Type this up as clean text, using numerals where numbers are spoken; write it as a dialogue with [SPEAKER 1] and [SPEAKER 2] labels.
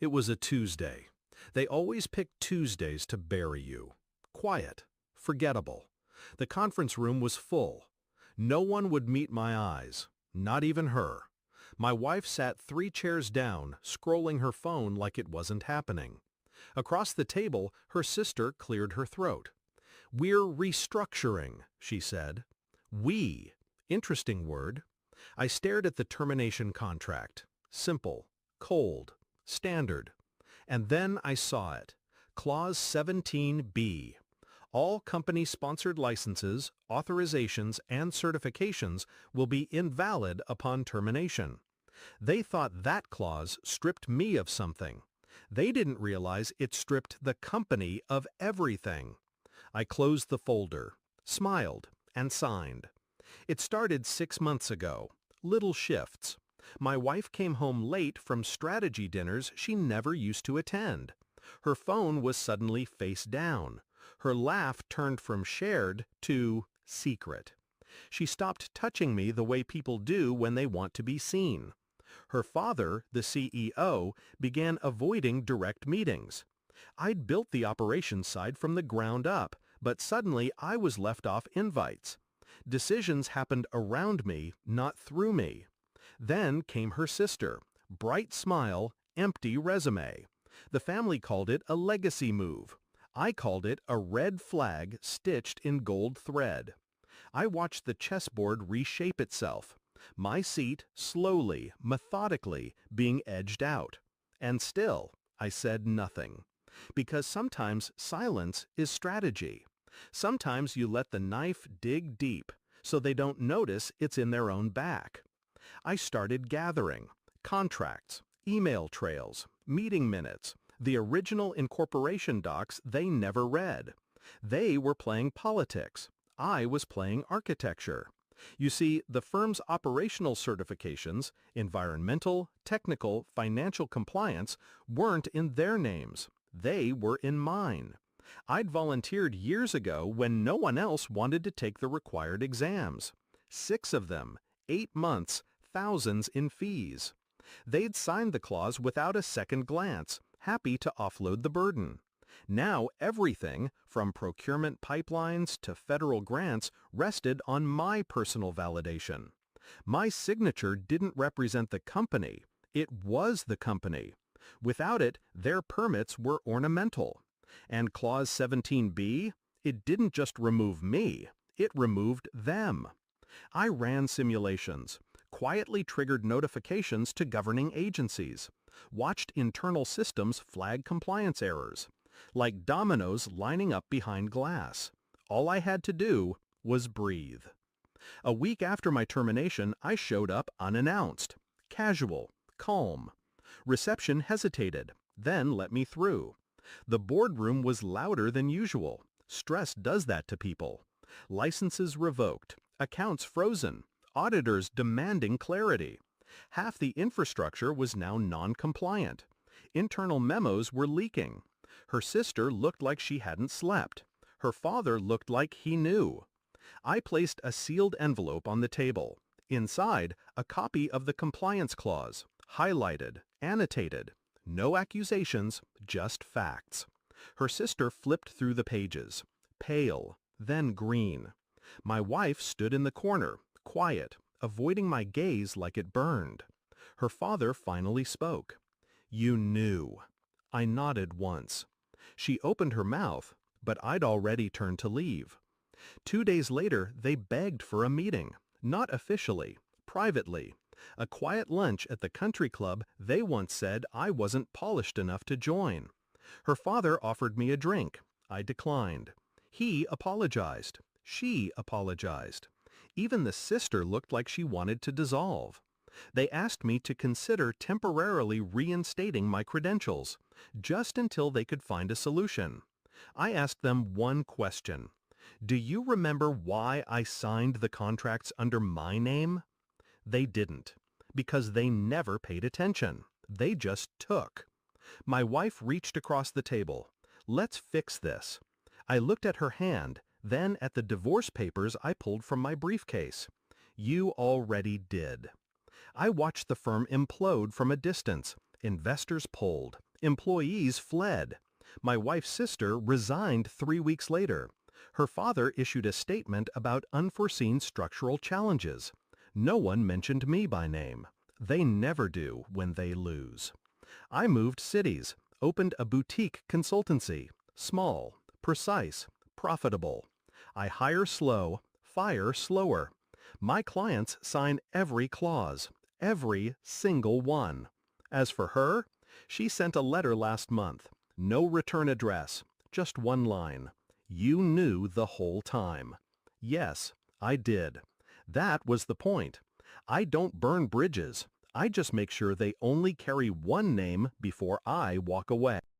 [SPEAKER 1] It was a Tuesday. They always pick Tuesdays to bury you. Quiet. Forgettable. The conference room was full. No one would meet my eyes. Not even her. My wife sat 3 chairs down, scrolling her phone like it wasn't happening. Across the table, her sister cleared her throat. "We're restructuring," she said. We. Interesting word. I stared at the termination contract. Simple. Cold. Standard. And then I saw it. Clause 17B. All company-sponsored licenses, authorizations, and certifications will be invalid upon termination. They thought that clause stripped me of something. They didn't realize it stripped the company of everything. I closed the folder, smiled, and signed. It started 6 months ago. Little shifts. My wife came home late from strategy dinners she never used to attend. Her phone was suddenly face down. Her laugh turned from shared to secret. She stopped touching me the way people do when they want to be seen. Her father, the CEO, began avoiding direct meetings. I'd built the operations side from the ground up, but suddenly I was left off invites. Decisions happened around me, not through me. Then came her sister. Bright smile, empty resume. The family called it a legacy move. I called it a red flag stitched in gold thread. I watched the chessboard reshape itself. My seat, slowly, methodically, being edged out. And still, I said nothing. Because sometimes silence is strategy. Sometimes you let the knife dig deep, so they don't notice it's in their own back. I started gathering contracts, email trails, meeting minutes, the original incorporation docs they never read. They were playing politics. I was playing architecture. You see, the firm's operational certifications, environmental, technical, financial compliance, weren't in their names. They were in mine. I'd volunteered years ago when no one else wanted to take the required exams. 6 of them, 8 months, thousands in fees. They'd signed the clause without a second glance, happy to offload the burden. Now everything, from procurement pipelines to federal grants, rested on my personal validation. My signature didn't represent the company. It was the company. Without it, their permits were ornamental. And Clause 17B? It didn't just remove me. It removed them. I ran simulations, quietly triggered notifications to governing agencies, watched internal systems flag compliance errors, like dominoes lining up behind glass. All I had to do was breathe. A week after my termination, I showed up unannounced, casual, calm. Reception hesitated, then let me through. The boardroom was louder than usual. Stress does that to people. Licenses revoked, accounts frozen, auditors demanding clarity. Half the infrastructure was now non-compliant. Internal memos were leaking. Her sister looked like she hadn't slept. Her father looked like he knew. I placed a sealed envelope on the table. Inside, a copy of the compliance clause, highlighted, annotated. No accusations, just facts. Her sister flipped through the pages. Pale, then green. My wife stood in the corner, quiet, avoiding my gaze like it burned. Her father finally spoke. "You knew." I nodded once. She opened her mouth, but I'd already turned to leave. 2 days later, they begged for a meeting, not officially, privately. A quiet lunch at the country club they once said I wasn't polished enough to join. Her father offered me a drink. I declined. He apologized. She apologized. Even the sister looked like she wanted to dissolve. They asked me to consider temporarily reinstating my credentials, just until they could find a solution. I asked them one question. Do you remember why I signed the contracts under my name? They didn't, because they never paid attention. They just took. My wife reached across the table. "Let's fix this." I looked at her hand, then at the divorce papers I pulled from my briefcase. You already did. I watched the firm implode from a distance. Investors pulled. Employees fled. My wife's sister resigned 3 weeks later. Her father issued a statement about unforeseen structural challenges. No one mentioned me by name. They never do when they lose. I moved cities, opened a boutique consultancy, small, precise, profitable. I hire slow, fire slower. My clients sign every clause, every single one. As for her, she sent a letter last month. No return address, just one line. You knew the whole time. Yes, I did. That was the point. I don't burn bridges. I just make sure they only carry one name before I walk away.